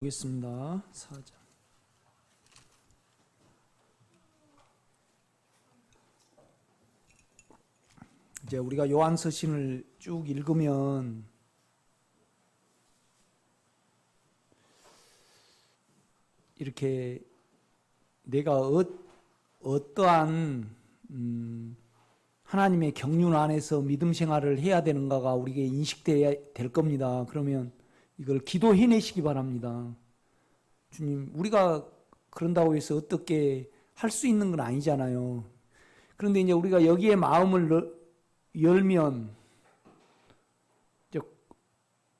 보겠습니다. 4장. 이제 우리가 요한서신을 쭉 읽으면 이렇게 내가 어떠한 하나님의 경륜 안에서 믿음 생활을 해야 되는가가 우리에게 인식돼야 될 겁니다. 그러면 이걸 기도해내시기 바랍니다. 주님, 우리가 그런다고 해서 어떻게 할 수 있는 건 아니잖아요. 그런데 이제 우리가 여기에 마음을 열면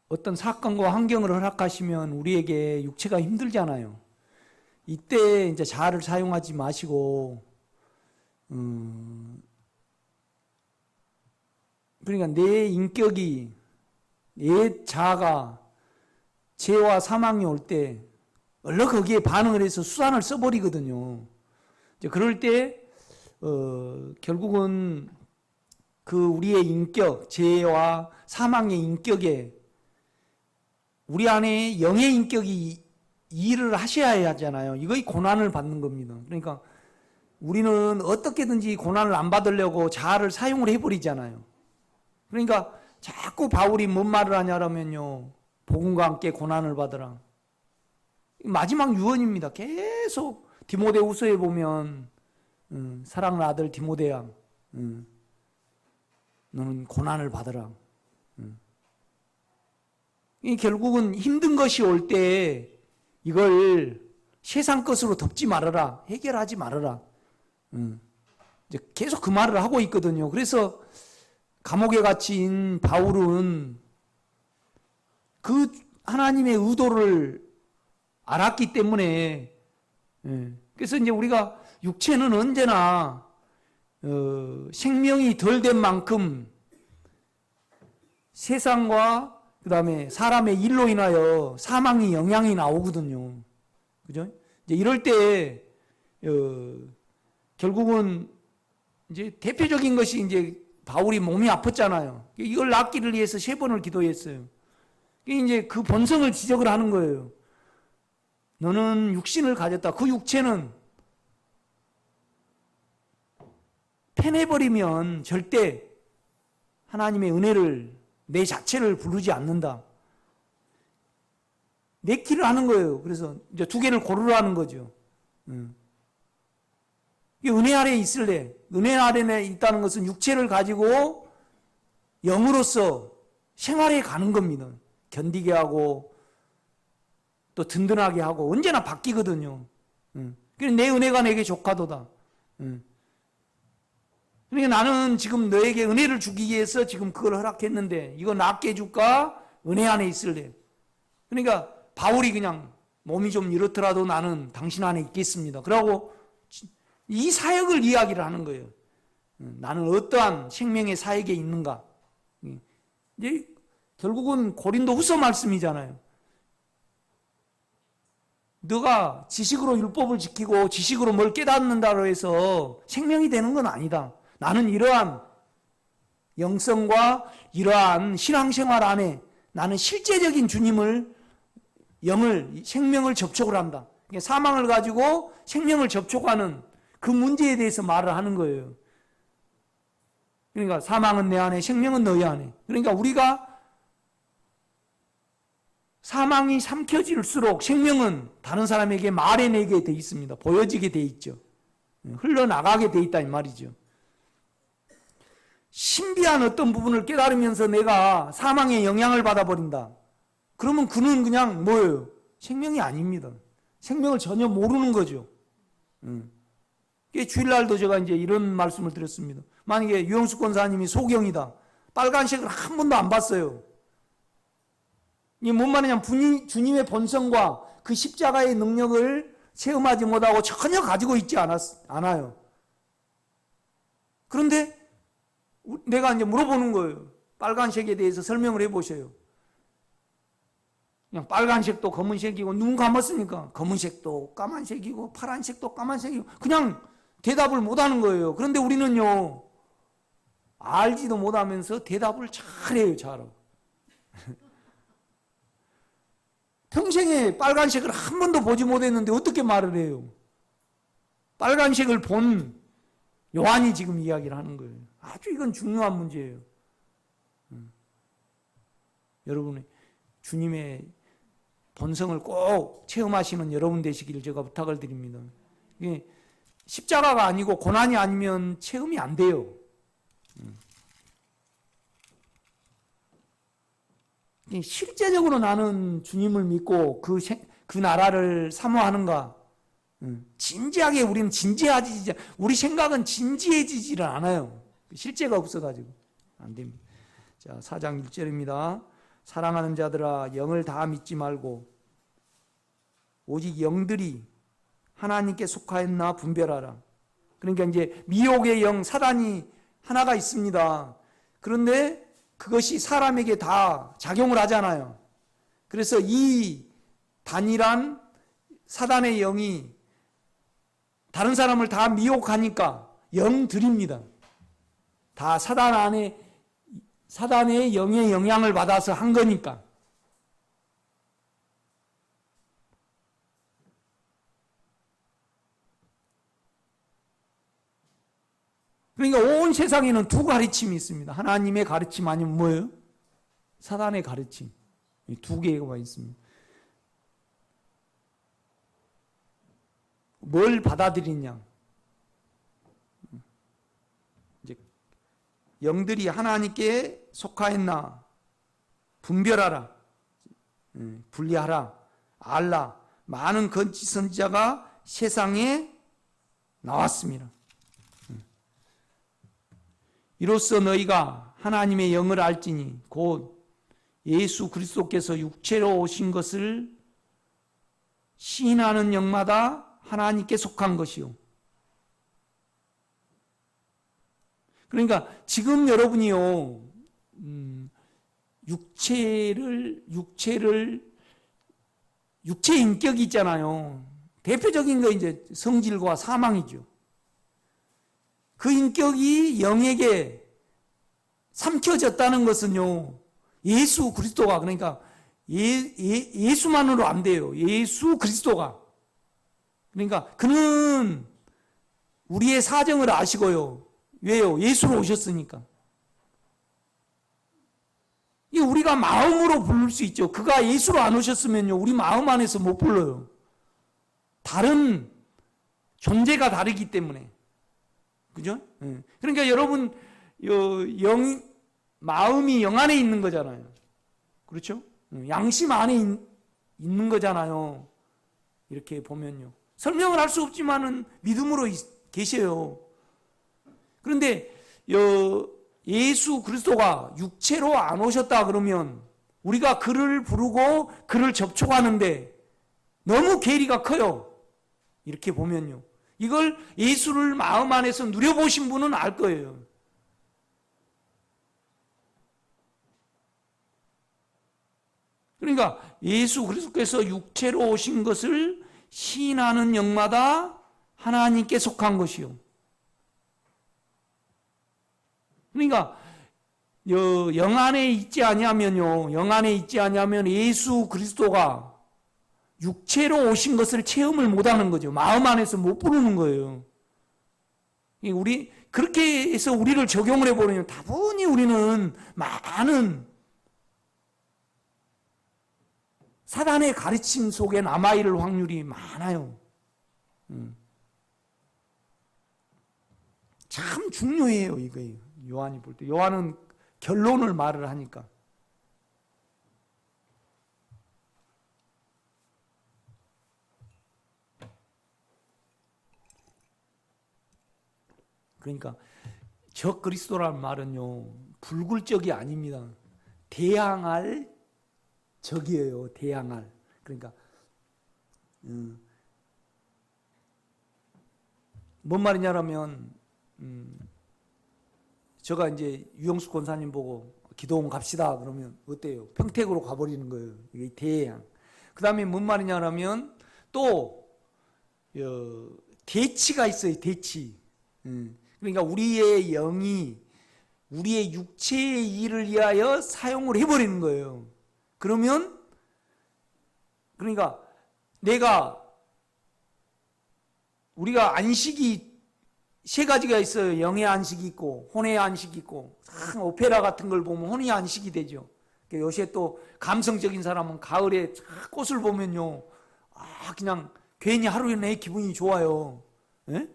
어떤 사건과 환경을 허락하시면 우리에게 육체가 힘들잖아요. 이때 이제 자아를 사용하지 마시고, 그러니까 내 인격이, 내 자아가 죄와 사망이 올 때 얼른 거기에 반응을 해서 수단을 써버리거든요. 이제 그럴 때 결국은 그 우리의 인격, 죄와 사망의 인격에 우리 안에 영의 인격이 일을 하셔야 하잖아요. 이거의 고난을 받는 겁니다. 그러니까 우리는 어떻게든지 고난을 안 받으려고 자아를 사용을 해버리잖아요. 그러니까 자꾸 바울이 뭔 말을 하냐면요, 복음과 함께 고난을 받으라. 마지막 유언입니다. 계속 디모데후서에 보면 사랑하는 아들 디모데야, 너는 고난을 받으라. 이 결국은 힘든 것이 올 때 이걸 세상 것으로 덮지 말아라, 해결하지 말아라. 이제 계속 그 말을 하고 있거든요. 그래서 감옥에 갇힌 바울은 그 하나님의 의도를 알았기 때문에, 그래서 이제 우리가 육체는 언제나 생명이 덜 된 만큼 세상과 그 다음에 사람의 일로 인하여 사망의 영향이 나오거든요. 그죠? 이제 이럴 때 결국은 이제 대표적인 것이 이제 바울이 몸이 아팠잖아요. 이걸 낫기를 위해서 3번을 기도했어요. 이제 그 본성을 지적을 하는 거예요. 너는 육신을 가졌다. 그 육체는 패내버리면 절대 하나님의 은혜를, 내 자체를 부르지 않는다. 내키를 하는 거예요. 그래서 이제 2개를 고르라는 거죠. 은혜 아래에 있을래. 은혜 아래에 있다는 것은 육체를 가지고 영으로서 생활해 가는 겁니다. 견디게 하고 또 든든하게 하고 언제나 바뀌거든요. 그래서 내 은혜가 내게 족하도다. 그러니까 나는 지금 너에게 은혜를 주기 위해서 지금 그걸 허락했는데 이거 낫게 해줄까? 은혜 안에 있을래. 그러니까 바울이 그냥 몸이 좀 이렇더라도 나는 당신 안에 있겠습니다. 그러고 이 사역을 이야기를 하는 거예요. 나는 어떠한 생명의 사역에 있는가. 이제 결국은 고린도 후서 말씀이잖아요. 너가 지식으로 율법을 지키고 지식으로 뭘 깨닫는다고 해서 생명이 되는 건 아니다. 나는 이러한 영성과 이러한 신앙생활 안에 나는 실제적인 주님을, 영을, 생명을 접촉을 한다. 사망을 가지고 생명을 접촉하는 그 문제에 대해서 말을 하는 거예요. 그러니까 사망은 내 안에, 생명은 너희 안에. 그러니까 우리가 사망이 삼켜질수록 생명은 다른 사람에게 말해내게 돼 있습니다. 보여지게 돼 있죠. 흘러나가게 돼 있다 이 말이죠. 신비한 어떤 부분을 깨달으면서 내가 사망의 영향을 받아버린다. 그러면 그는 그냥 뭐예요? 생명이 아닙니다. 생명을 전혀 모르는 거죠. 주일날도 제가 이제 이런 말씀을 드렸습니다. 만약에 유영수 권사님이 소경이다. 빨간색을 한 번도 안 봤어요. 이게 뭔 말이냐면 주님의 본성과 그 십자가의 능력을 체험하지 못하고 전혀 가지고 있지 않아요. 그런데 내가 이제 물어보는 거예요. 빨간색에 대해서 설명을 해보셔요. 그냥 빨간색도 검은색이고 눈 감았으니까 검은색도 까만색이고 파란색도 까만색이고 그냥 대답을 못하는 거예요. 그런데 우리는요, 알지도 못하면서 대답을 잘해요. 잘하고. 평생에 빨간색을 한 번도 보지 못했는데 어떻게 말을 해요? 빨간색을 본 요한이 지금 이야기를 하는 거예요. 아주 이건 중요한 문제예요. 여러분의 주님의 본성을 꼭 체험하시는 여러분 되시기를 제가 부탁을 드립니다. 이게 십자가가 아니고 고난이 아니면 체험이 안 돼요. 실제적으로 나는 주님을 믿고 그 나라를 사모하는가? 진지하게 우리는 진지하지, 우리 생각은 진지해지지를 않아요. 실제가 없어가지고 안 됩니다. 자, 4장 1절입니다. 사랑하는 자들아, 영을 다 믿지 말고 오직 영들이 하나님께 속하였나 분별하라. 그러니까 이제 미혹의 영, 사단이 하나가 있습니다. 그런데 그것이 사람에게 다 작용을 하잖아요. 그래서 이 단일한 사단의 영이 다른 사람을 다 미혹하니까 영들입니다. 다 사단의 영의 영향을 받아서 한 거니까. 그러니까 온 세상에는 두 가르침이 있습니다. 하나님의 가르침 아니면 뭐예요? 사단의 가르침. 이 두 개가 있습니다. 뭘 받아들이냐? 이제 영들이 하나님께 속하였나 분별하라, 분리하라, 알라. 많은 거짓 선지자가 세상에 나왔습니다. 이로써 너희가 하나님의 영을 알지니 곧 예수 그리스도께서 육체로 오신 것을 시인하는 영마다 하나님께 속한 것이요. 그러니까 지금 여러분이요, 육체 인격이 있잖아요. 대표적인 거 이제 성질과 사망이죠. 그 인격이 영에게 삼켜졌다는 것은요, 예수 그리스도가, 그러니까 예수만으로 안 돼요. 예수 그리스도가. 그러니까 그는 우리의 사정을 아시고요. 왜요? 예수로 오셨으니까. 이 우리가 마음으로 부를 수 있죠. 그가 예수로 안 오셨으면요, 우리 마음 안에서 못 불러요. 다른 존재가 다르기 때문에. 그죠? 그러니까 여러분, 마음이 영 안에 있는 거잖아요. 그렇죠? 양심 안에 있는 거잖아요. 이렇게 보면요. 설명을 할 수 없지만은 믿음으로 계셔요. 그런데 예수 그리스도가 육체로 안 오셨다 그러면 우리가 그를 부르고 그를 접촉하는데 너무 괴리가 커요. 이렇게 보면요. 이걸 예수를 마음 안에서 누려보신 분은 알 거예요. 그러니까 예수 그리스도께서 육체로 오신 것을 시인하는 영마다 하나님께 속한 것이요. 그러니까 영 안에 있지 아니하면요, 영 안에 있지 아니하면 예수 그리스도가 육체로 오신 것을 체험을 못하는 거죠. 마음 안에서 못 부르는 거예요. 우리 그렇게 해서 우리를 적용을 해버리면 다분히 우리는 많은 사단의 가르침 속에 남아있을 확률이 많아요. 참 중요해요, 이거예요. 요한이 볼 때. 요한은 결론을 말을 하니까. 그러니까 적 그리스도라는 말은요, 불굴적이 아닙니다. 대항할 적이에요. 대항할. 그러니까 뭔 말이냐면 제가 이제 유영수 권사님 보고 기도원 갑시다 그러면 어때요? 평택으로 가버리는 거예요. 이게 대항. 그 다음에 뭔 말이냐면 또 대치가 있어요. 대치. 그러니까 우리의 영이 우리의 육체의 일을 위하여 사용을 해버리는 거예요. 그러면 그러니까 우리가 안식이 세 가지가 있어요. 영의 안식이 있고 혼의 안식이 있고, 오페라 같은 걸 보면 혼의 안식이 되죠. 요새 또 감성적인 사람은 가을에 꽃을 보면요, 그냥 괜히 하루 내 기분이 좋아요. 예?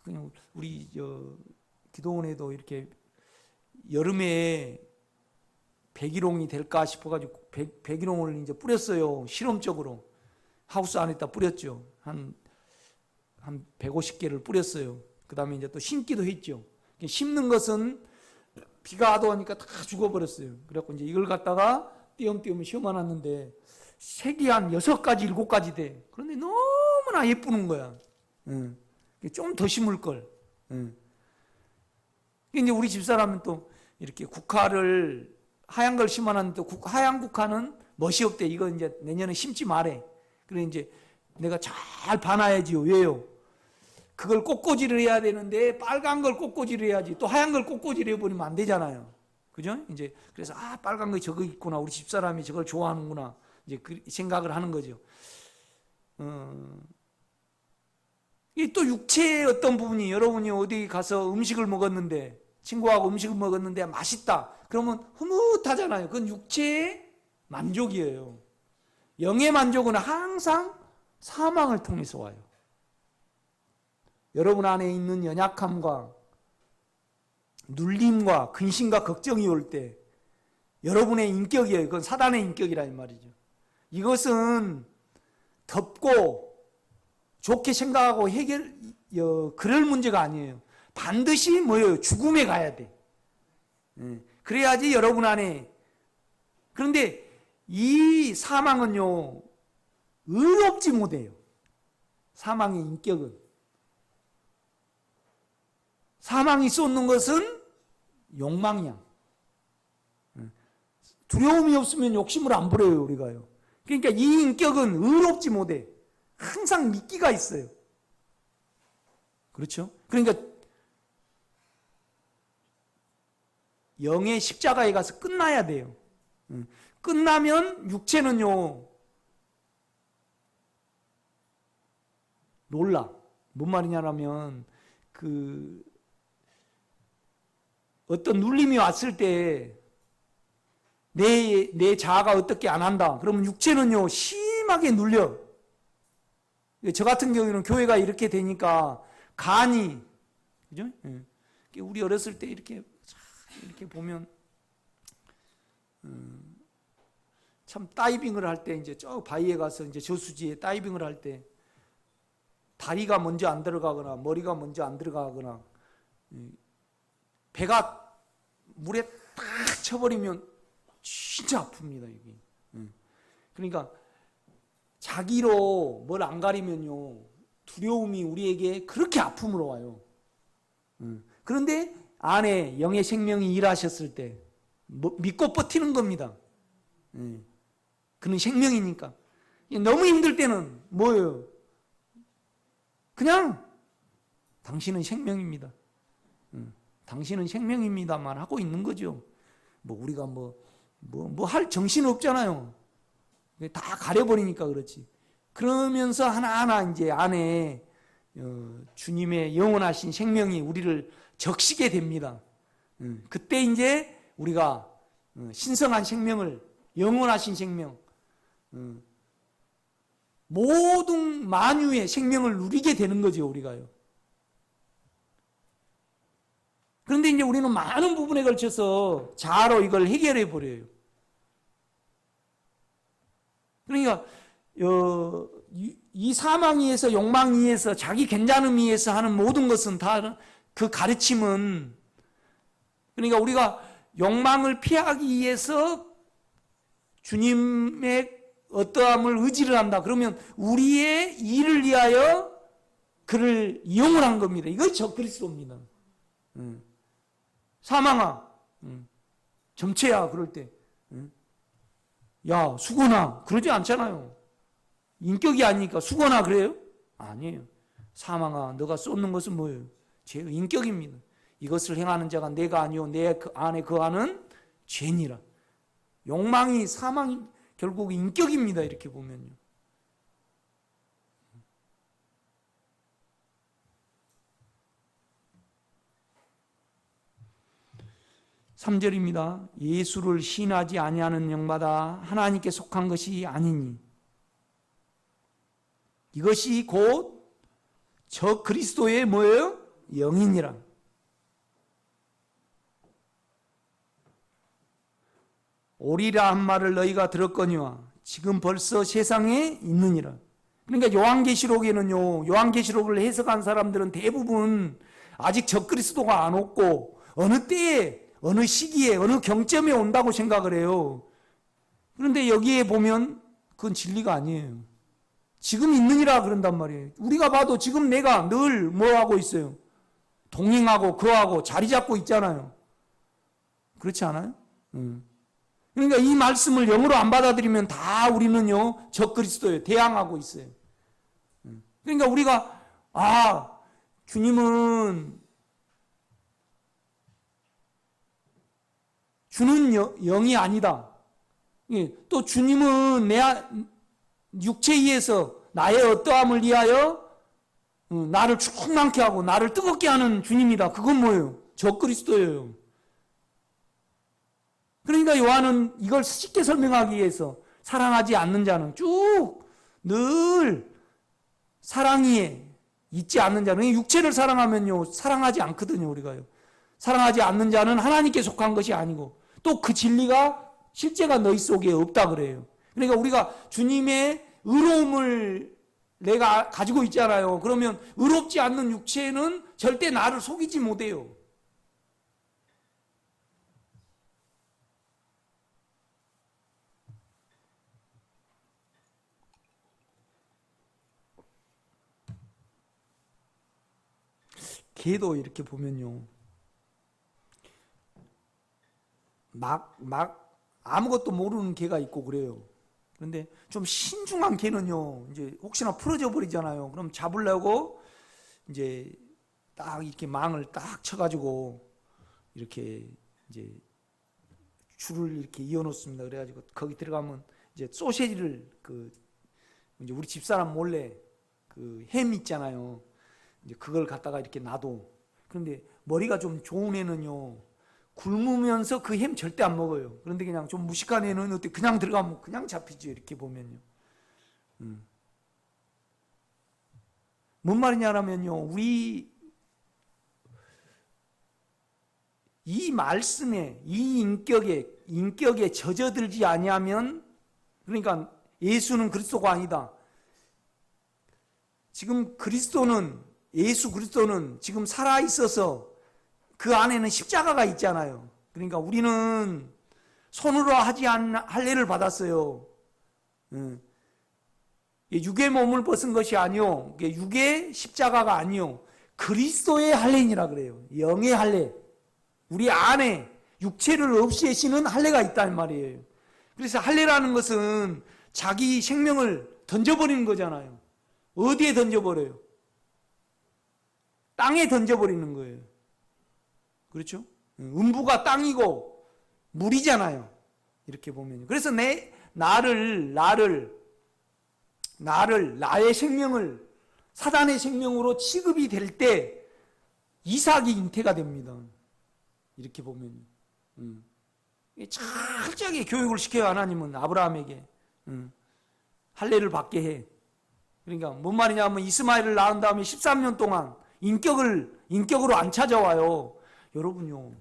그냥 우리 기도원에도 이렇게 여름에 백일홍이 될까 싶어가지고 백일홍을 이제 뿌렸어요. 실험적으로 하우스 안에다 뿌렸죠. 한 150개를 뿌렸어요. 그 다음에 이제 또 심기도 했죠. 심는 것은 비가 와도하니까 다 죽어버렸어요. 그래갖고 이제 이걸 갖다가 띄엄띄엄 심어놨는데 색이 한 6가지, 7가지 돼. 그런데 너무나 예쁘는 거야. 좀 더 심을 걸. 이제 우리 집사람은 또 이렇게 국화를 하얀 걸 심어놨는데 하얀 국화는 멋이 없대. 이거 이제 내년에 심지 말해. 그래 이제 내가 잘 봐놔야지요. 왜요? 그걸 꽃꽂이를 해야 되는데 빨간 걸 꽃꽂이를 해야지 또 하얀 걸 꽃꽂이를 해버리면 안 되잖아요. 그죠? 이제 그래서 빨간 거 저거 있구나. 우리 집사람이 저걸 좋아하는구나. 이제 그 생각을 하는 거죠. 이 또 육체의 어떤 부분이 여러분이 어디 가서 음식을 먹었는데 친구하고 음식을 먹었는데 맛있다. 그러면 흐뭇하잖아요. 그건 육체의 만족이에요. 영의 만족은 항상 사망을 통해서 와요. 여러분 안에 있는 연약함과 눌림과 근심과 걱정이 올 때 여러분의 인격이에요. 그건 사단의 인격이란 말이죠. 이것은 덮고 좋게 생각하고 그럴 문제가 아니에요. 반드시 뭐예요? 죽음에 가야 돼. 그래야지 여러분 안에. 그런데 이 사망은요, 의롭지 못해요. 사망의 인격은. 사망이 쏟는 것은 욕망이야. 두려움이 없으면 욕심을 안 부려요, 우리가요. 그러니까 이 인격은 의롭지 못해. 항상 미끼가 있어요. 그렇죠? 그러니까 영의 십자가에 가서 끝나야 돼요. 끝나면 육체는요, 놀라. 뭔 말이냐면, 어떤 눌림이 왔을 때, 내 자아가 어떻게 안 한다. 그러면 육체는요, 심하게 눌려. 저 같은 경우에는 교회가 이렇게 되니까, 간이, 그죠? 우리 어렸을 때 이렇게 보면, 참 다이빙을 할 때 이제 저 바위에 가서 이제 저수지에 다이빙을 할 때 다리가 먼저 안 들어가거나 머리가 먼저 안 들어가거나 배가 물에 딱 쳐버리면 진짜 아픕니다. 여기. 그러니까 자기로 뭘 안 가리면요 두려움이 우리에게 그렇게 아픔으로 와요. 그런데 안에 영의 생명이 일하셨을 때 믿고 버티는 겁니다. 그는 생명이니까. 너무 힘들 때는 뭐예요? 그냥 당신은 생명입니다. 당신은 생명입니다만 하고 있는 거죠. 우리가 할 정신 없잖아요. 다 가려버리니까 그렇지. 그러면서 하나하나 이제 안에 주님의 영원하신 생명이 우리를 적시게 됩니다. 그때 이제 우리가 신성한 생명을, 영원하신 생명, 모든 만유의 생명을 누리게 되는 거죠, 우리가요. 그런데 이제 우리는 많은 부분에 걸쳐서 자아로 이걸 해결해 버려요. 그러니까 이 사망에 의해서, 욕망에 의해서, 자기 괜찮음에 의해서 하는 모든 것은 다 그 가르침은, 그러니까 우리가 욕망을 피하기 위해서 주님의 어떠함을 의지를 한다. 그러면 우리의 일을 위하여 그를 이용을 한 겁니다. 이것이 적그리스도입니다. 사망아, 점체야, 그럴 때. 야, 수고나, 그러지 않잖아요. 인격이 아니니까 수고나 그래요? 아니에요. 사망아, 너가 쏟는 것은 뭐예요? 제 인격입니다. 이것을 행하는 자가 내가 아니요 내 안에 거하는 죄니라. 욕망이 사망이 결국 인격입니다. 이렇게 보면요. 3절입니다. 예수를 신하지 아니하는 영마다 하나님께 속한 것이 아니니 이것이 곧 저 그리스도의 뭐예요? 영이니라. 오리라 한 말을 너희가 들었거니와 지금 벌써 세상에 있느니라. 그러니까 요한계시록에는요, 요한계시록을 해석한 사람들은 대부분 아직 저 그리스도가 안 왔고 어느 때에 어느 시기에 어느 경점에 온다고 생각을 해요. 그런데 여기에 보면 그건 진리가 아니에요. 지금 있느니라 그런단 말이에요. 우리가 봐도 지금 내가 늘 뭐하고 있어요? 동행하고 그하고 자리 잡고 있잖아요. 그렇지 않아요? 그러니까 이 말씀을 영으로 안 받아들이면 다 우리는요 적그리스도예요. 대항하고 있어요. 그러니까 우리가 주님은 주는 영이 아니다. 또 주님은 내 육체에 의해서 나의 어떠함을 위하여 나를 충만케 하고 나를 뜨겁게 하는 주님이다. 그건 뭐예요? 적그리스도예요. 그러니까 요한은 이걸 쉽게 설명하기 위해서 사랑하지 않는 자는 쭉 늘 사랑이 있지 않는 자는 육체를 사랑하면요 사랑하지 않거든요. 우리가요. 사랑하지 않는 자는 하나님께 속한 것이 아니고 또 그 진리가 실제가 너희 속에 없다 그래요. 그러니까 우리가 주님의 의로움을 내가 가지고 있잖아요. 그러면 의롭지 않는 육체는 절대 나를 속이지 못해요. 개도 이렇게 보면요. 막 아무것도 모르는 개가 있고 그래요. 그런데 좀 신중한 개는요, 이제 혹시나 풀어져 버리잖아요. 그럼 잡으려고 이제 딱 이렇게 망을 딱 쳐가지고 이렇게 이제 줄을 이렇게 이어놓습니다. 그래가지고 거기 들어가면 이제 소시지를 이제 우리 집사람 몰래 그 햄 있잖아요. 이제 그걸 갖다가 이렇게 놔둬. 그런데 머리가 좀 좋은 애는요, 굶으면서 그 햄 절대 안 먹어요. 그런데 그냥 좀 무식한 애는 어때? 그냥 들어가면 그냥 잡히죠. 이렇게 보면요. 뭔 말이냐면요, 우리 이 말씀에 이 인격에 젖어들지 아니하면, 그러니까 예수는 그리스도가 아니다. 지금 예수 그리스도는 지금 살아 있어서 그 안에는 십자가가 있잖아요. 그러니까 우리는 손으로 하지 않는 할례를 받았어요. 육의 몸을 벗은 것이 아니요, 육의 십자가가 아니요, 그리스도의 할례니라 그래요. 영의 할례. 우리 안에 육체를 없애시는 할례가 있다는 말이에요. 그래서 할례라는 것은 자기 생명을 던져버리는 거잖아요. 어디에 던져버려요? 땅에 던져버리는 거예요. 그렇죠? 음부가 땅이고 물이잖아요. 이렇게 보면. 그래서 나의 생명을 사단의 생명으로 취급이 될 때 이삭이 잉태가 됩니다. 이렇게 보면. 철저하게 교육을 시켜요. 하나님은 아브라함에게. 할례를 받게 해. 그러니까 뭔 말이냐면 이스마엘을 낳은 다음에 13년 동안 인격으로 안 찾아와요. 여러분요,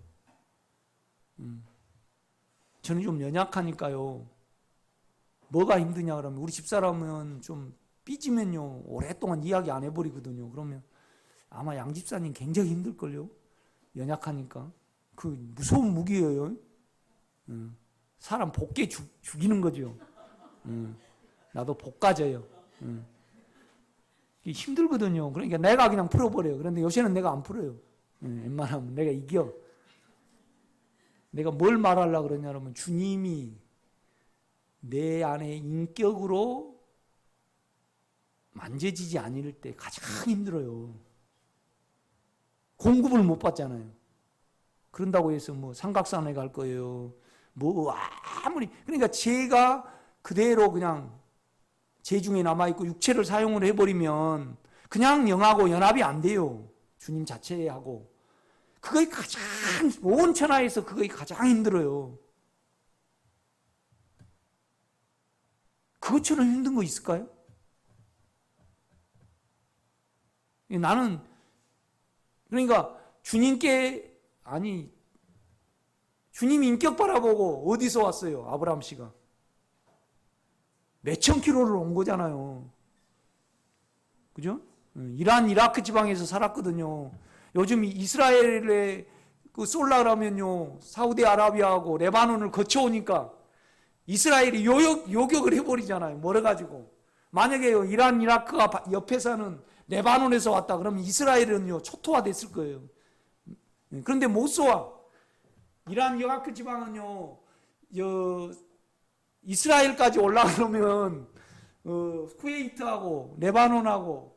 저는 좀 연약하니까요, 뭐가 힘드냐 그러면 우리 집사람은 좀 삐지면요 오랫동안 이야기 안 해버리거든요. 그러면 아마 양 집사님 굉장히 힘들걸요. 연약하니까. 그 무서운 무기예요. 사람 복게 죽이는 거죠. 나도 복가져요. 힘들거든요. 그러니까 내가 그냥 풀어버려요. 그런데 요새는 내가 안 풀어요. 웬만하면 내가 이겨. 내가 뭘 말하려고 그러냐면 주님이 내 안에 인격으로 만져지지 않을 때 가장 힘들어요. 공급을 못 받잖아요. 그런다고 해서 뭐 삼각산에 갈 거예요, 뭐 아무리 그러니까 죄가 그대로 그냥 죄 중에 남아있고 육체를 사용을 해버리면 그냥 영하고 연합이 안 돼요. 주님 자체하고. 그게 가장 온 천하에서 그게 가장 힘들어요. 그것처럼 힘든 거 있을까요? 나는 그러니까 주님께 주님 인격 바라보고 어디서 왔어요? 아브라함 씨가 몇천 킬로를 온 거잖아요. 그죠? 이란 이라크 지방에서 살았거든요. 요즘 이스라엘에 쏠라라면요 사우디아라비아하고 레바논을 거쳐오니까 이스라엘이 요격을 해버리잖아요. 멀어가지고. 만약에 이란 이라크가 옆에 사는 레바논에서 왔다 그러면 이스라엘은요 초토화됐을 거예요. 그런데 못 쏘아. 이란 이라크 지방은요 이스라엘까지 올라가려면 쿠웨이트하고 레바논하고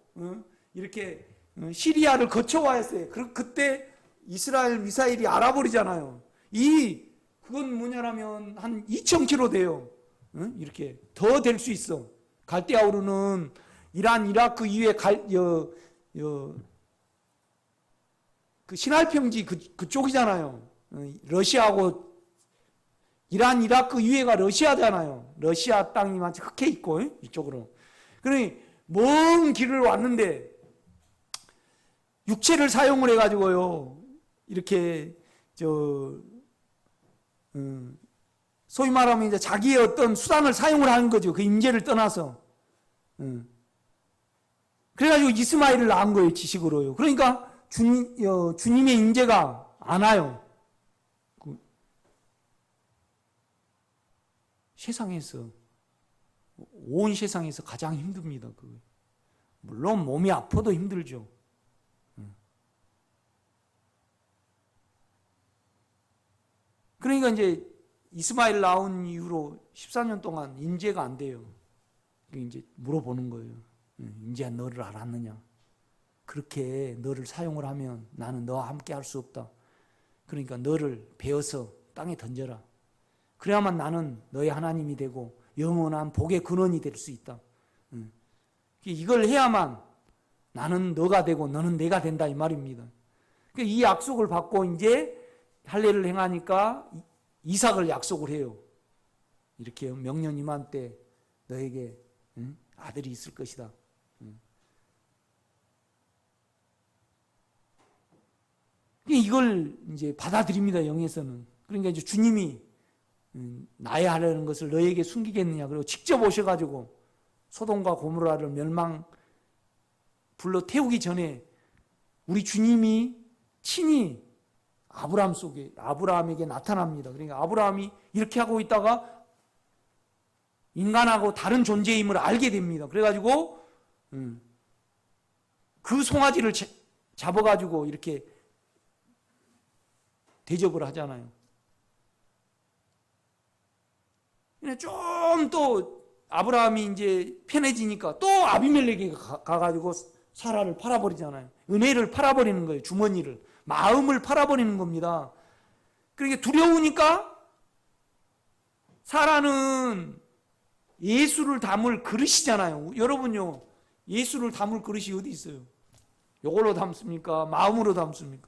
이렇게 시리아를 거쳐와야 했어요. 그때 이스라엘 미사일이 알아버리잖아요. 그건 뭐냐면 한 2,000km 돼요. 이렇게 더 될 수 있어. 갈대아우르는 이란 이라크 이외에 그 시날평지 그쪽이잖아요. 러시아하고 이란 이라크 이외가 러시아잖아요. 러시아 땅이 완전 흑해 있고 이쪽으로. 그러니 먼 길을 왔는데 육체를 사용을 해가지고요 이렇게 소위 말하면 이제 자기의 어떤 수단을 사용을 하는 거죠. 그 임재를 떠나서. 그래가지고 이스마엘을 낳은 거예요, 지식으로요. 그러니까 주님의 임재가 안 와요. 세상에서 온 세상에서 가장 힘듭니다. 물론 몸이 아파도 힘들죠. 그러니까 이제 이스마엘 낳은 이후로 14년 동안 임재가 안 돼요. 이제 물어보는 거예요. 이제 너를 알았느냐? 그렇게 너를 사용을 하면 나는 너와 함께 할 수 없다. 그러니까 너를 베어서 땅에 던져라. 그래야만 나는 너의 하나님이 되고 영원한 복의 근원이 될 수 있다. 이걸 해야만 나는 너가 되고 너는 내가 된다 이 말입니다. 이 약속을 받고 이제 할례를 행하니까 이삭을 약속을 해요. 이렇게 명년 이맘 때 너에게 아들이 있을 것이다. 이걸 이제 받아들입니다. 영에서는. 그러니까 이제 주님이 나의 하려는 것을 너에게 숨기겠느냐. 그리고 직접 오셔가지고 소돔과 고모라를 불러 태우기 전에 우리 주님이 친히 아브라함에게 나타납니다. 그러니까 아브라함이 이렇게 하고 있다가 인간하고 다른 존재임을 알게 됩니다. 그래가지고 그 송아지를 잡아가지고 이렇게 대접을 하잖아요. 좀 또 아브라함이 이제 편해지니까 또 아비멜렉에게 가가지고 사라를 팔아버리잖아요. 은혜를 팔아버리는 거예요. 주머니를. 마음을 팔아버리는 겁니다. 그러니까 두려우니까 사라는 예수를 담을 그릇이잖아요. 여러분요, 예수를 담을 그릇이 어디 있어요? 이걸로 담습니까? 마음으로 담습니까?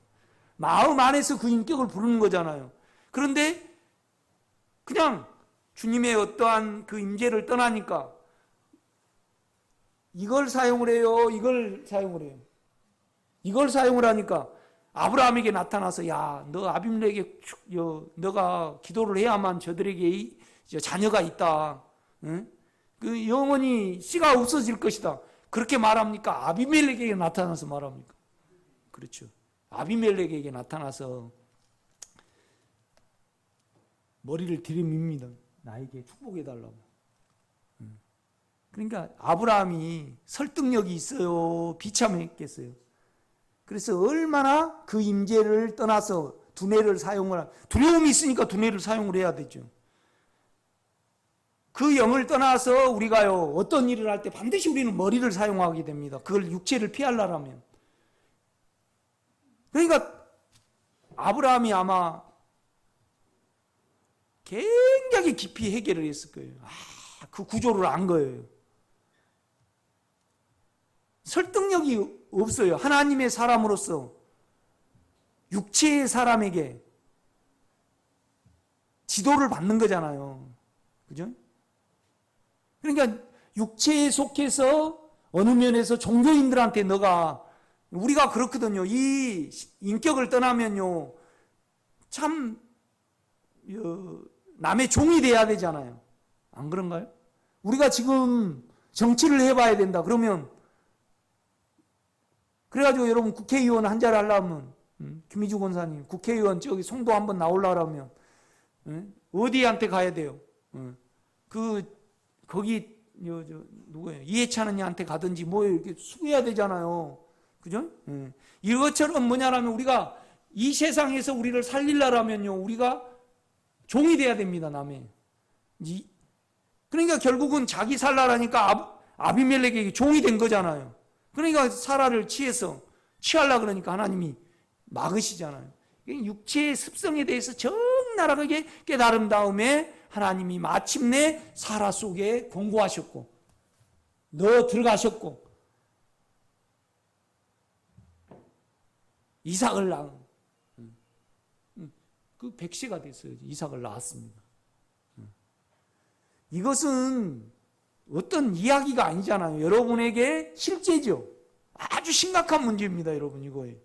마음 안에서 그 인격을 부르는 거잖아요. 그런데 그냥 주님의 어떠한 그 임재를 떠나니까 이걸 사용을 해요. 이걸 사용을 해요. 이걸 사용을 하니까 아브라함에게 나타나서 야, 너 아비멜렉에게 너가 기도를 해야만 저들에게 자녀가 있다. 응? 그 영원히 씨가 없어질 것이다. 그렇게 말합니까? 아비멜렉에게 나타나서 말합니까? 그렇죠. 아비멜렉에게 나타나서 머리를 들이밉니다. 나에게 축복해달라고. 그러니까 아브라함이 설득력이 있어요? 비참했겠어요? 그래서 얼마나 그 임재를 떠나서 두려움이 있으니까 두뇌를 사용을 해야 되죠. 그 영을 떠나서 우리가요 어떤 일을 할 때 반드시 우리는 머리를 사용하게 됩니다. 그걸 육체를 피하려면. 그러니까 아브라함이 아마 굉장히 깊이 해결을 했을 거예요. 그 구조를 안 거예요. 설득력이 없어요. 하나님의 사람으로서 육체의 사람에게 지도를 받는 거잖아요. 그죠? 그러니까 육체에 속해서 어느 면에서 종교인들한테 너가, 우리가 그렇거든요. 이 인격을 떠나면요, 참 남의 종이 돼야 되잖아요. 안 그런가요? 우리가 지금 정치를 해봐야 된다. 그러면 그래가지고 여러분 국회의원 한 자리 하려면 김희주 권사님 국회의원 저기 송도 한번 나오려면 어디한테 가야 돼요? 거기 누구예요? 이해찬은한테 가든지 뭐 이렇게 숙여야 되잖아요. 그죠? 이것처럼 뭐냐라면 우리가 이 세상에서 우리를 살리려면요, 우리가 종이 돼야 됩니다, 남의. 그러니까 결국은 자기 살라라니까 아비멜렉에게 종이 된 거잖아요. 그러니까 사라를 취하려고 그러니까 하나님이 막으시잖아요. 육체의 습성에 대해서 적나라하게 깨달은 다음에 하나님이 마침내 사라 속에 공고하셨고, 너 들어가셨고, 이삭을 낳은, 그 백세가 됐어요. 이삭을 낳았습니다. 이것은 어떤 이야기가 아니잖아요. 여러분에게 실제죠. 아주 심각한 문제입니다, 여러분. 이거에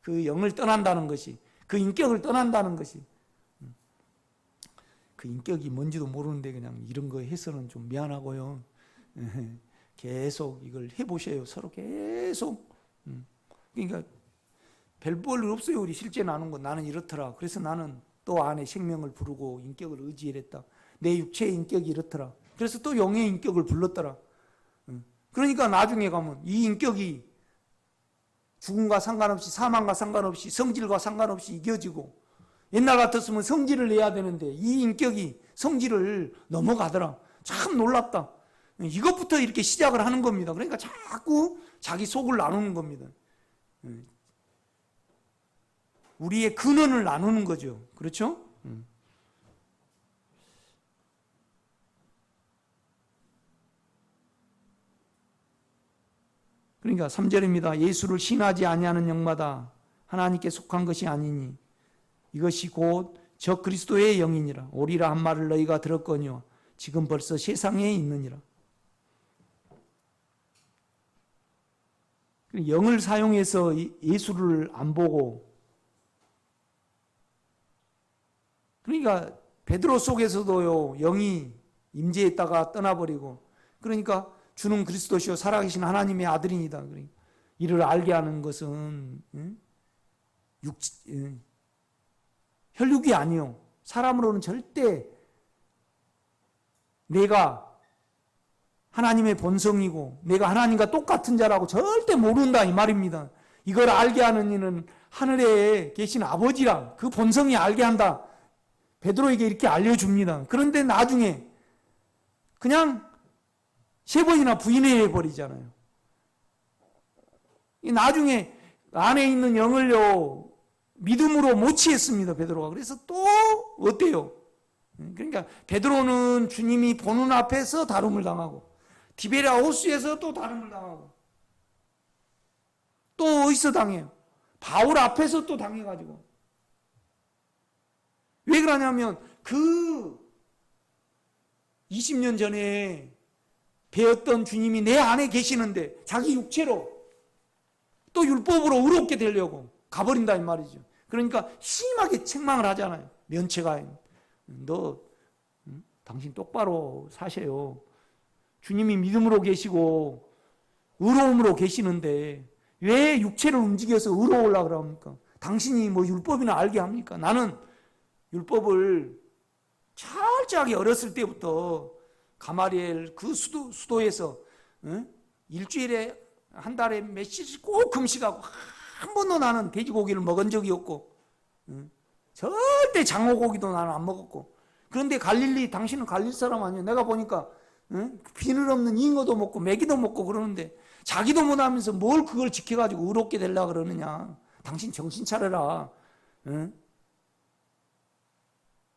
그 영을 떠난다는 것이, 그 인격을 떠난다는 것이, 그 인격이 뭔지도 모르는데 그냥 이런 거 해서는 좀 미안하고요. 계속 이걸 해보셔요. 서로 계속. 그러니까 별 볼 없어요. 우리 실제 나눈 거. 나는 이렇더라. 그래서 나는 또 안에 생명을 부르고 인격을 의지했다. 내 육체의 인격이 이렇더라. 그래서 또 영의 인격을 불렀더라. 그러니까 나중에 가면 이 인격이 죽음과 상관없이, 사망과 상관없이, 성질과 상관없이 이겨지고, 옛날 같았으면 성질을 내야 되는데 이 인격이 성질을 넘어가더라. 참 놀랍다. 이것부터 이렇게 시작을 하는 겁니다. 그러니까 자꾸 자기 속을 나누는 겁니다. 우리의 근원을 나누는 거죠. 그렇죠? 그러니까 3절입니다. 예수를 신하지 아니하는 영마다 하나님께 속한 것이 아니니 이것이 곧 저 그리스도의 영이니라. 오리라 한 말을 너희가 들었거니와 지금 벌써 세상에 있느니라. 영을 사용해서 예수를 안 보고, 그러니까 베드로 속에서도요, 영이 임재했다가 떠나버리고, 그러니까 주는 그리스도시요 살아계신 하나님의 아들이니다. 그러니까 이를 알게 하는 것은 혈육이 아니요, 사람으로는 절대 내가 하나님의 본성이고 내가 하나님과 똑같은 자라고 절대 모른다 이 말입니다. 이걸 알게 하는 이는 하늘에 계신 아버지랑 그 본성이 알게 한다. 베드로에게 이렇게 알려줍니다. 그런데 나중에 그냥 3번이나 부인해 버리잖아요. 나중에 안에 있는 영을요, 믿음으로 못 취했습니다, 베드로가. 그래서 또 어때요? 그러니까 베드로는 주님이 보는 앞에서 다름을 당하고, 디베랴 호수에서 또 다름을 당하고, 또 어디서 당해요? 바울 앞에서 또 당해가지고. 왜 그러냐면 그 20년 전에 배웠던 주님이 내 안에 계시는데 자기 육체로 또 율법으로 의롭게 되려고 가버린다 이 말이죠. 그러니까 심하게 책망을 하잖아요. 면체가, 너 당신 똑바로 사세요. 주님이 믿음으로 계시고 의로움으로 계시는데 왜 육체를 움직여서 의로우려고 그럽니까? 당신이 뭐 율법이나 알게 합니까? 나는 율법을 철저하게 어렸을 때부터 가마리엘 그 수도에서 일주일에 한 달에 며칠씩 꼭 금식하고 한 번도 나는 돼지고기를 먹은 적이 없고, 절대 장어고기도 나는 안 먹었고. 그런데 갈릴리, 당신은 갈릴 사람 아니에요. 내가 보니까 비늘 없는 잉어도 먹고 메기도 먹고 그러는데 자기도 못하면서 뭘 그걸 지켜가지고 의롭게 되려고 그러느냐. 당신 정신 차려라.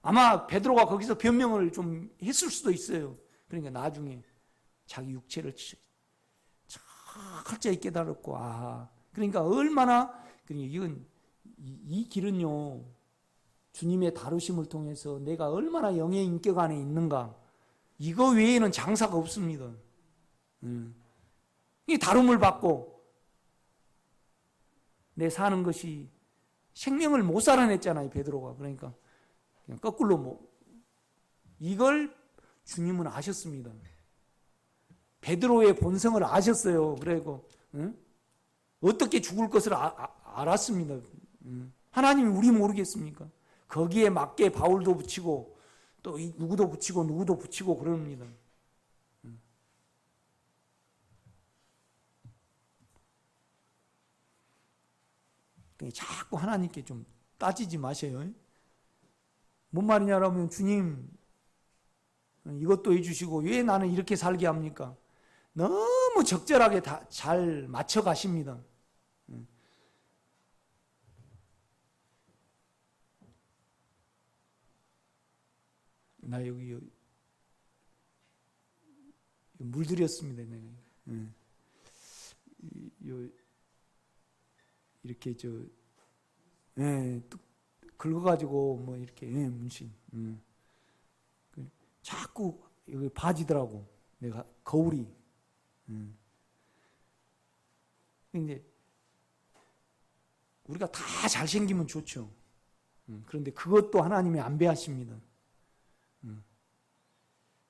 아마 베드로가 거기서 변명을 좀 했을 수도 있어요. 그러니까 나중에 자기 육체를 철저히 깨달았고, 그러니까 얼마나, 그러니까 이건, 이 길은요, 주님의 다루심을 통해서 내가 얼마나 영의 인격 안에 있는가, 이거 외에는 장사가 없습니다. 이 다rum을 받고 내 사는 것이 생명을 못 살아냈잖아요, 베드로가. 그러니까 그냥 거꾸로 이걸 주님은 아셨습니다. 베드로의 본성을 아셨어요. 그리고 어떻게 죽을 것을 알았습니다. 하나님이 우리 모르겠습니까? 거기에 맞게 바울도 붙이고 또 누구도 붙이고 그럽니다. 자꾸 하나님께 좀 따지지 마세요. 뭔 말이냐라면 주님 이것도 해주시고 왜 나는 이렇게 살게 합니까? 너무 적절하게 다 잘 맞춰 가십니다. 나 여기 물들였습니다. 이렇게 뚝 긁어가지고 뭐 이렇게 문신. 자꾸 여기 바지더라고. 내가 거울이. 근데 우리가 다 잘생기면 좋죠. 그런데 그것도 하나님이 안배하십니다.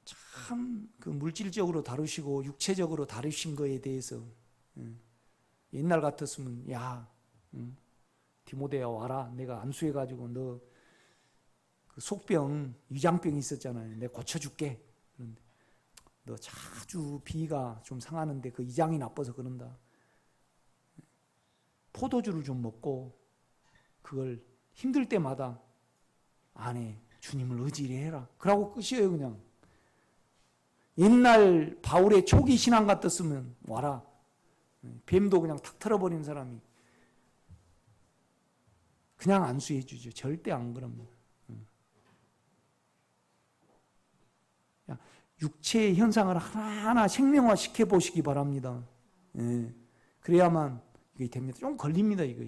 참 그 물질적으로 다루시고 육체적으로 다루신 거에 대해서 옛날 같았으면 야 디모데야 와라, 내가 안수해가지고 너 그 속병 위장병 있었잖아요, 내가 고쳐줄게. 그런데 너 자주 비위가 좀 상하는데 그 위장이 나빠서 그런다. 포도주를 좀 먹고 그걸 힘들 때마다 안에 주님을 의지를 해라. 그러고 끝이에요. 그냥 옛날 바울의 초기 신앙 같았으면 와라. 뱀도 그냥 탁 털어버린 사람이 그냥 안수해 주죠. 절대 안 그럽니다. 육체의 현상을 하나하나 생명화 시켜보시기 바랍니다. 그래야만 이게 됩니다. 좀 걸립니다. 이거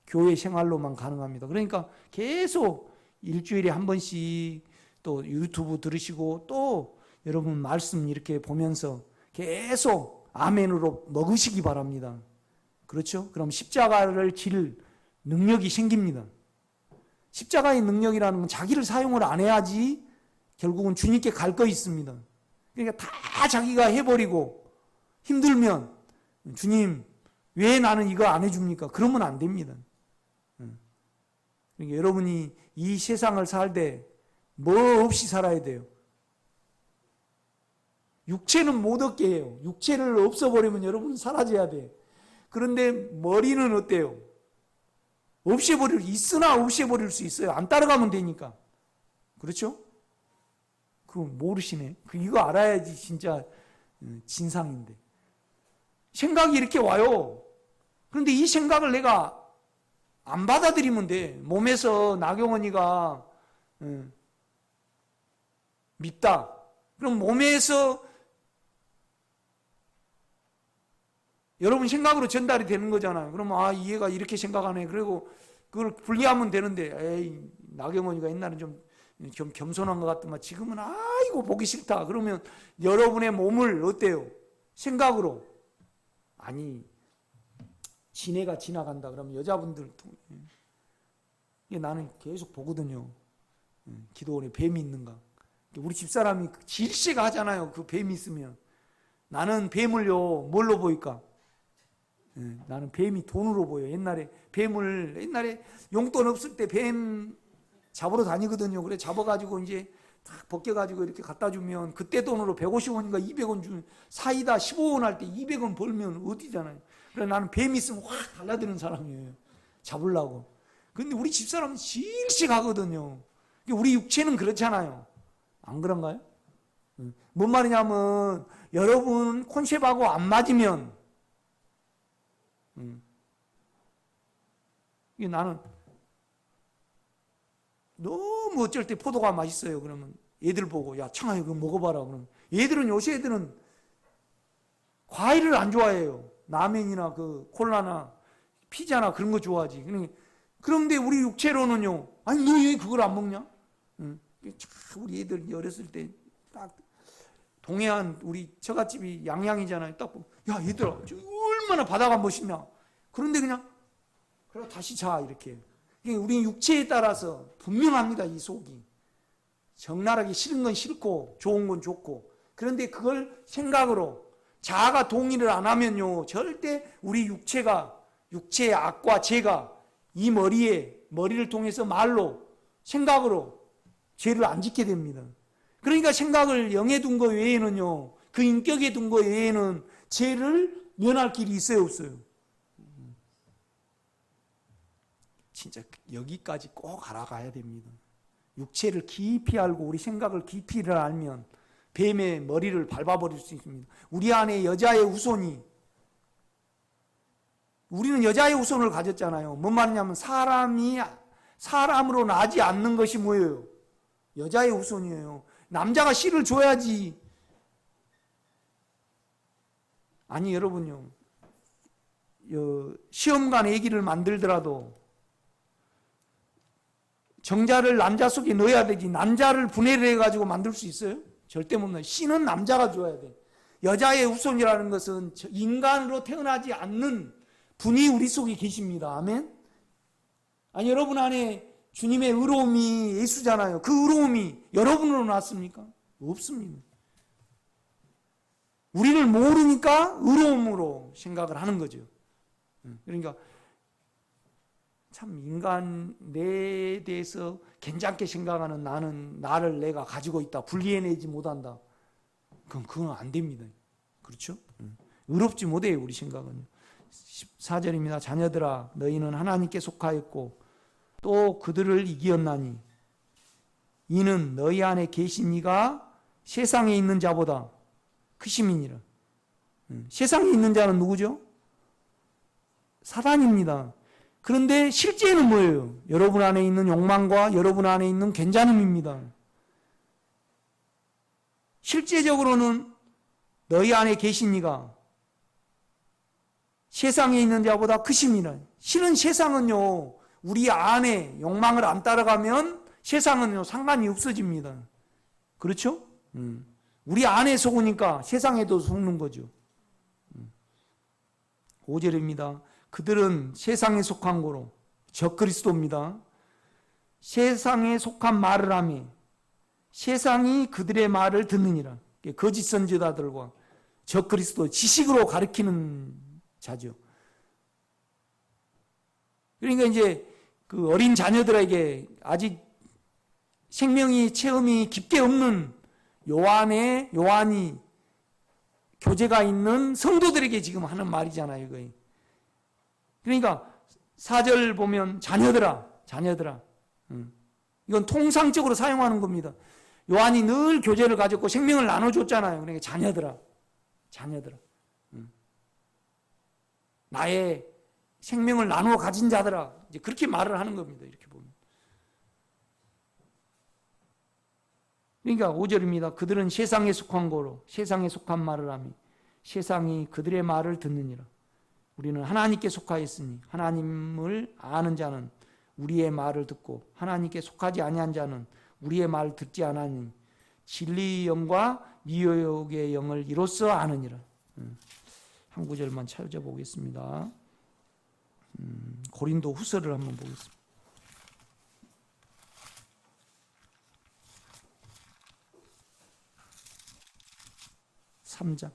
교회 생활로만 가능합니다. 그러니까 계속 일주일에 한 번씩 또 유튜브 들으시고 또 여러분 말씀 이렇게 보면서 계속 아멘으로 먹으시기 바랍니다. 그렇죠? 그럼 십자가를 질 능력이 생깁니다. 십자가의 능력이라는 건 자기를 사용을 안 해야지 결국은 주님께 갈 거 있습니다. 그러니까 다 자기가 해버리고 힘들면 주님 왜 나는 이거 안 해줍니까? 그러면 안 됩니다. 그러니까 여러분이 이 세상을 살 때 뭐 없이 살아야 돼요. 육체는 못 얻게 해요. 육체를 없애버리면 여러분은 사라져야 돼. 그런데 머리는 어때요? 있으나 없애버릴 수 있어요. 안 따라가면 되니까. 그렇죠? 그거 모르시네. 이거 알아야지 진짜 진상인데. 생각이 이렇게 와요. 그런데 이 생각을 내가 안 받아들이면 돼. 몸에서 나경원이가 밉다. 그럼 몸에서 여러분 생각으로 전달이 되는 거잖아요. 그러면 얘가 이렇게 생각하네. 그리고 그걸 분리하면 되는데, 에이, 나경원이가 옛날엔 좀 겸손한 것 같더만 지금은 아이고 보기 싫다. 그러면 여러분의 몸을 어때요? 생각으로 아니 지네가 지나간다. 그러면 여자분들 나는 계속 보거든요. 기도원에 뱀이 있는가. 우리 집사람이 질시가 하잖아요. 그 뱀이 있으면. 나는 뱀을요 뭘로 보일까? 나는 뱀이 돈으로 보여. 옛날에 용돈 없을 때 뱀 잡으러 다니거든요. 그래 잡아가지고 이제 딱 벗겨가지고 이렇게 갖다 주면 그때 돈으로 150원인가 200원 주면 사이다 15원 할 때 200원 벌면 어디잖아요. 그래 나는 뱀 있으면 확 달라드는 사람이에요. 잡으려고. 근데 우리 집사람은 질식하거든요. 우리 육체는 그렇잖아요. 안 그런가요? 뭔 말이냐면 여러분 콘셉트하고 안 맞으면 이게 나는 너무 어쩔 때 포도가 맛있어요. 그러면 애들 보고 야 청아 이거 먹어봐라. 그러면 얘들은 요새 애들은 과일을 안 좋아해요. 라면이나 그 콜라나 피자나 그런 거 좋아하지. 그런데 우리 육체로는요. 아니 너 왜 그걸 안 먹냐? 응. 우리 애들 어렸을 때 딱 동해안 우리 처갓집이 양양이잖아요. 딱 보면 야 얘들아 얼마나 바다가 멋있냐. 그런데 그냥 그래 다시 자 이렇게. 우리 육체에 따라서 분명합니다. 이 속이 적나라하게 싫은 건 싫고 좋은 건 좋고. 그런데 그걸 생각으로 자아가 동의를 안 하면요 절대 우리 육체의 악과 죄가 이 머리를 통해서 말로 생각으로 죄를 안 짓게 됩니다. 그러니까 생각을 영에 둔 거 외에는요 그 인격에 둔 거 외에는 죄를 면할 길이 있어요 없어요? 진짜 여기까지 꼭 알아가야 됩니다. 육체를 깊이 알고 우리 생각을 깊이를 알면 뱀의 머리를 밟아버릴 수 있습니다. 우리 안에 여자의 후손이 우리는 여자의 후손을 가졌잖아요. 뭔 말이냐면 사람으로 나지 않는 것이 뭐예요? 여자의 후손이에요. 남자가 씨를 줘야지. 아니 여러분요. 시험관 애기를 만들더라도 정자를 남자 속에 넣어야 되지 남자를 분해를 해가지고 만들 수 있어요? 절대 못 넣어요. 씨는 남자가 줘야 돼. 여자의 후손이라는 것은 인간으로 태어나지 않는 분이 우리 속에 계십니다. 아멘? 아니 여러분 안에 주님의 의로움이 예수잖아요. 그 의로움이 여러분으로 났습니까? 없습니다. 우리를 모르니까 의로움으로 생각을 하는 거죠. 그러니까 참 인간에 대해서 괜찮게 생각하는 나를 내가 가지고 있다. 분리해내지 못한다. 그건 안 됩니다. 그렇죠? 의롭지 못해요. 우리 생각은. 14절입니다. 자녀들아 너희는 하나님께 속하였고 또 그들을 이기었나니 이는 너희 안에 계신 이가 세상에 있는 자보다 크심이니라. 세상에 있는 자는 누구죠? 사단입니다. 그런데 실제는 뭐예요? 여러분 안에 있는 욕망과 여러분 안에 있는 괜찮음입니다. 실제적으로는 너희 안에 계신 이가 세상에 있는 자보다 크심이라. 실은 세상은요 우리 안에 욕망을 안 따라가면 세상은요 상관이 없어집니다. 그렇죠? 우리 안에 속으니까 세상에도 속는 거죠. 5절입니다. 그들은 세상에 속한 거로 적그리스도입니다. 세상에 속한 말을 하며 세상이 그들의 말을 듣느니라. 거짓 선지자들과 적그리스도 지식으로 가르치는 자죠. 그러니까 이제 그 어린 자녀들에게 아직 생명이 체험이 깊게 없는 요한이 교제가 있는 성도들에게 지금 하는 말이잖아요. 이거. 그러니까 4절 보면 자녀들아. 이건 통상적으로 사용하는 겁니다. 요한이 늘 교제를 가졌고 생명을 나눠줬잖아요. 그러니까 자녀들아. 나의 생명을 나누어 가진 자들아. 이제 그렇게 말을 하는 겁니다. 이렇게 보면. 그러니까 5절입니다. 그들은 세상에 속한 거로 세상에 속한 말을 하며 세상이 그들의 말을 듣느니라. 우리는 하나님께 속하였으니 하나님을 아는 자는 우리의 말을 듣고 하나님께 속하지 아니한 자는 우리의 말을 듣지 않으니 진리의 영과 미혹의 영을 이로써 아느니라. 한 구절만 찾아보겠습니다. 고린도 후서를 한번 보겠습니다. (3장)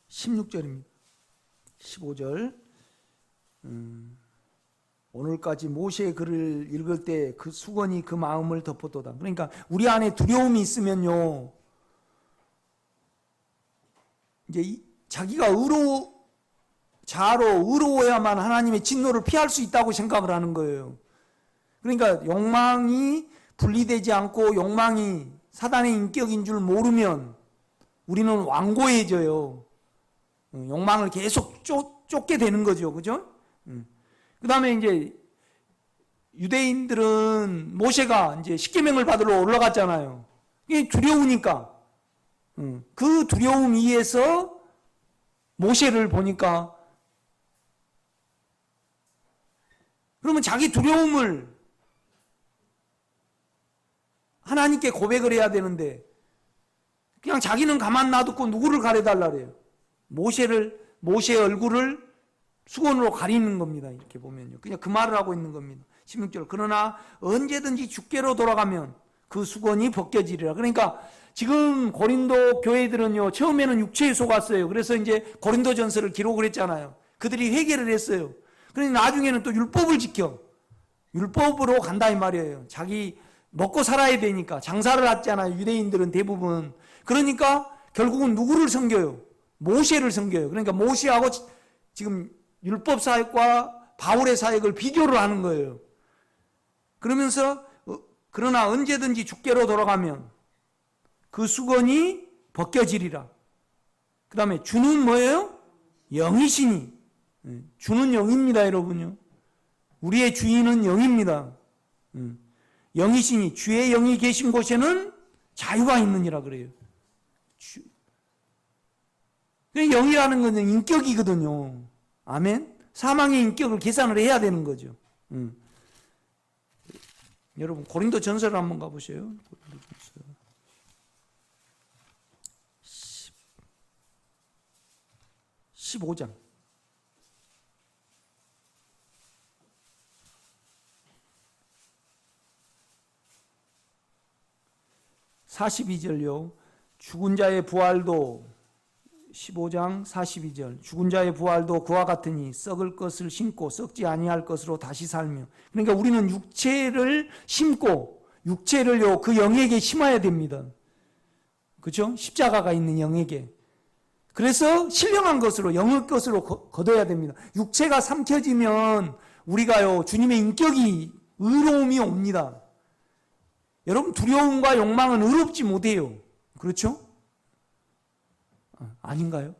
16절입니다. 15절. 오늘까지 모세의 글을 읽을 때 그 수건이 그 마음을 덮었도다. 그러니까 우리 안에 두려움이 있으면요, 이제 자기가 자아로 의로워야만 하나님의 진노를 피할 수 있다고 생각을 하는 거예요. 그러니까 욕망이 분리되지 않고 욕망이 사단의 인격인 줄 모르면 우리는 완고해져요. 욕망을 계속 쫓게 되는 거죠. 그죠? 그 다음에 이제 유대인들은 모세가 이제 십계명을 받으러 올라갔잖아요. 이게 두려우니까. 그 두려움 위에서 모세를 보니까 그러면 자기 두려움을 하나님께 고백을 해야 되는데 그냥 자기는 가만 놔두고 누구를 가려달라 그래요? 모세의 얼굴을 수건으로 가리는 겁니다. 이렇게 보면요. 그냥 그 말을 하고 있는 겁니다. 16절. 그러나 언제든지 주께로 돌아가면 그 수건이 벗겨지리라. 그러니까 지금 고린도 교회들은요, 처음에는 육체에 속았어요. 그래서 이제 고린도전서를 기록을 했잖아요. 그들이 회개를 했어요. 그러니 나중에는 또 율법을 지켜. 율법으로 간다 이 말이에요. 자기 먹고 살아야 되니까. 장사를 하잖아요. 유대인들은 대부분. 그러니까 결국은 누구를 섬겨요? 모세를 섬겨요. 그러니까 모세하고 지금 율법 사역과 바울의 사역을 비교를 하는 거예요. 그러면서 그러나 언제든지 주께로 돌아가면 그 수건이 벗겨지리라. 그 다음에 주는 뭐예요? 영이시니. 주는 영입니다, 여러분요. 우리의 주인은 영입니다. 영이시니 주의 영이 계신 곳에는 자유가 있느니라 그래요. 영이라는 것은 인격이거든요. 아멘. 사망의 인격을 계산을 해야 되는 거죠. 여러분 고린도 전서를 한번 가보세요. 고린도 전서 15장. (42절요) 죽은 자의 부활도 15장 42절 죽은 자의 부활도 그와 같으니 썩을 것을 심고 썩지 아니할 것으로 다시 살며. 그러니까 우리는 육체를 심고 육체를요 그 영에게 심어야 됩니다. 그렇죠? 십자가가 있는 영에게. 그래서 신령한 것으로 영의 것으로 거둬야 됩니다. 육체가 삼켜지면 우리가요 주님의 인격이 의로움이 옵니다. 여러분 두려움과 욕망은 의롭지 못해요. 그렇죠? 아닌가요?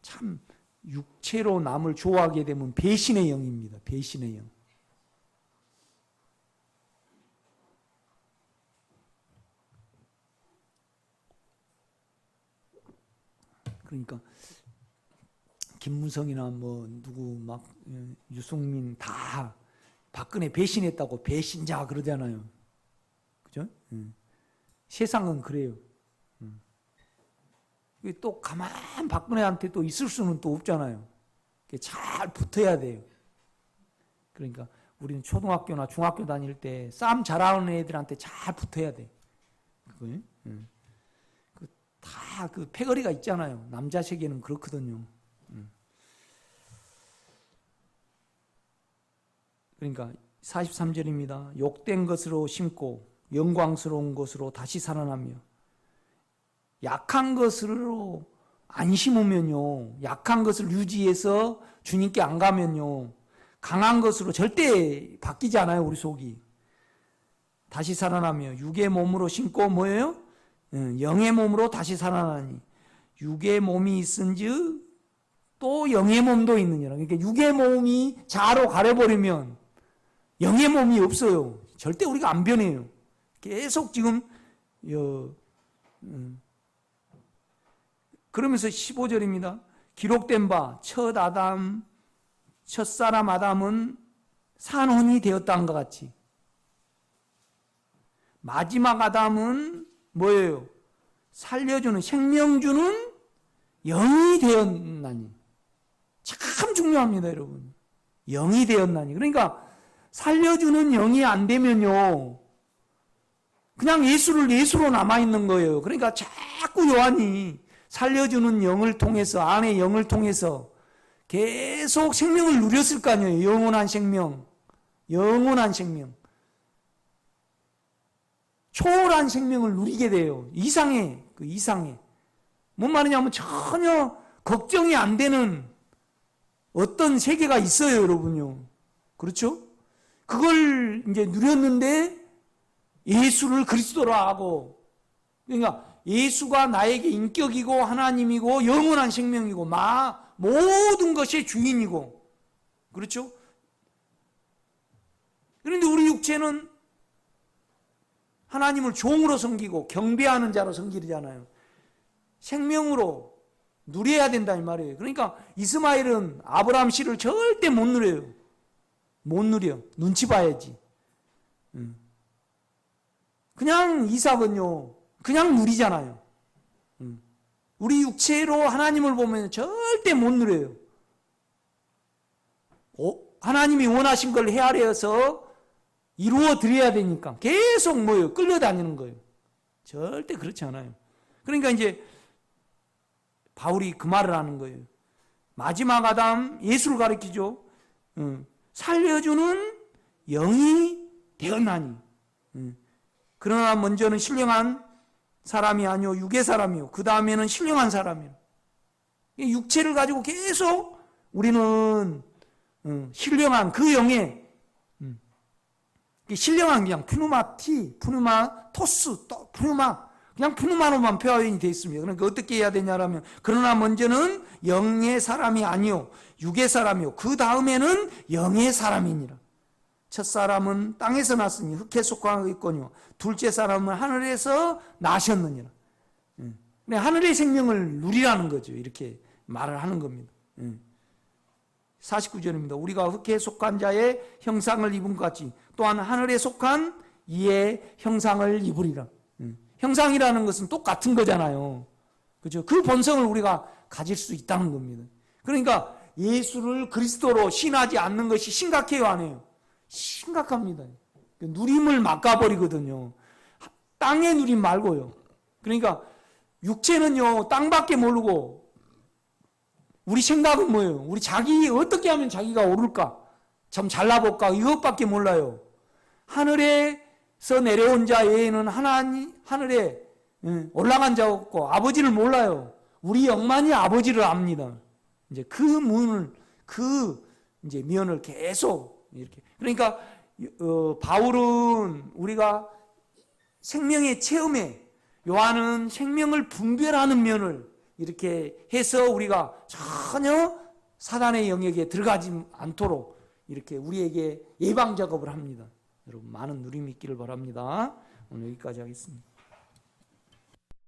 참 육체로 남을 좋아하게 되면 배신의 영입니다. 배신의 영. 그러니까 김무성이나 뭐 누구 막 유승민 다 박근혜 배신했다고 배신자 그러잖아요. 그죠? 세상은 그래요. 또 가만 박근혜한테 또 있을 수는 또 없잖아요. 잘 붙어야 돼요. 그러니까 우리는 초등학교나 중학교 다닐 때 싸움 잘하는 애들한테 잘 붙어야 돼. 그거요? 다 그 패거리가 있잖아요. 남자 세계는 그렇거든요. 그러니까 43절입니다. 욕된 것으로 심고 영광스러운 것으로 다시 살아나며. 약한 것으로 안 심으면요, 약한 것을 유지해서 주님께 안 가면요, 강한 것으로 절대 바뀌지 않아요. 우리 속이. 다시 살아나며 육의 몸으로 심고 뭐예요? 영의 몸으로 다시 살아나니. 육의 몸이 있은즉 또 영의 몸도 있느니라. 그러니까 육의 몸이 자로 가려버리면 영의 몸이 없어요. 절대 우리가 안 변해요. 계속 지금 그러면서 15절입니다. 기록된 바 첫사람 아담은 산혼이 되었다는 것 같이 마지막 아담은 뭐예요? 살려주는 생명 주는 영이 되었나니. 참 중요합니다, 여러분. 영이 되었나니. 그러니까 살려주는 영이 안 되면요, 그냥 예수로 남아있는 거예요. 그러니까 자꾸 요한이 살려주는 영을 통해서, 안의 영을 통해서 계속 생명을 누렸을 거 아니에요. 영원한 생명. 영원한 생명. 초월한 생명을 누리게 돼요. 이상해. 그 이상해. 뭔 말이냐면 전혀 걱정이 안 되는 어떤 세계가 있어요, 여러분요. 그렇죠? 그걸 이제 누렸는데 예수를 그리스도로 하고, 그러니까 예수가 나에게 인격이고 하나님이고 영원한 생명이고 모든 것의 주인이고, 그렇죠? 그런데 우리 육체는 하나님을 종으로 섬기고 경배하는 자로 섬기잖아요. 생명으로 누려야 된다 이 말이에요. 그러니까 이스마엘은 아브라함 씨를 절대 못 누려요. 못 누려. 눈치 봐야지. 그냥 이삭은요, 그냥 누리잖아요. 우리 육체로 하나님을 보면 절대 못 누려요. 하나님이 원하신 걸 헤아려서 이루어 드려야 되니까 계속 뭐예요? 끌려다니는 거예요. 절대 그렇지 않아요. 그러니까 이제 바울이 그 말을 하는 거예요. 마지막 아담, 예수를 가리키죠. 살려주는 영이 되었나니. 그러나 먼저는 신령한 사람이 아니요 육의 사람이요, 그 다음에는 신령한 사람이요. 육체를 가지고 계속 우리는 신령한 그 영에, 신령한 그냥 푸누마토스, 그냥 푸누마로만 표현이 되어 있습니다. 그러니까 어떻게 해야 되냐라면, 그러나 먼저는 영의 사람이 아니요 육의 사람이요, 그 다음에는 영의 사람이니라. 첫 사람은 땅에서 났으니 흙에 속하고 있거니와 둘째 사람은 하늘에서 나셨느니라. 하늘의 생명을 누리라는 거죠. 이렇게 말을 하는 겁니다. 49절입니다. 우리가 흙에 속한 자의 형상을 입은 것 같이 또한 하늘에 속한 이의 형상을 입으리라. 형상이라는 것은 똑같은 거잖아요. 그죠? 그 본성을 우리가 가질 수 있다는 겁니다. 그러니까 예수를 그리스도로 신하지 않는 것이 심각해요, 안 해요? 심각합니다. 누림을 막아버리거든요. 땅의 누림 말고요. 그러니까 육체는요, 땅밖에 모르고, 우리 생각은 뭐예요? 우리 자기 어떻게 하면 자기가 오를까? 참 잘나볼까? 이것밖에 몰라요. 하늘에서 내려온 자 외에는 하늘에 올라간 자 없고 아버지를 몰라요. 우리 영만이 아버지를 압니다. 이제 그 문을, 이제 면을 계속 이렇게. 그러니까 바울은 우리가 생명의 체험에, 요한은 생명을 분별하는 면을 이렇게 해서 우리가 전혀 사단의 영역에 들어가지 않도록 이렇게 우리에게 예방 작업을 합니다. 여러분 많은 누림이 있기를 바랍니다. 오늘 여기까지 하겠습니다.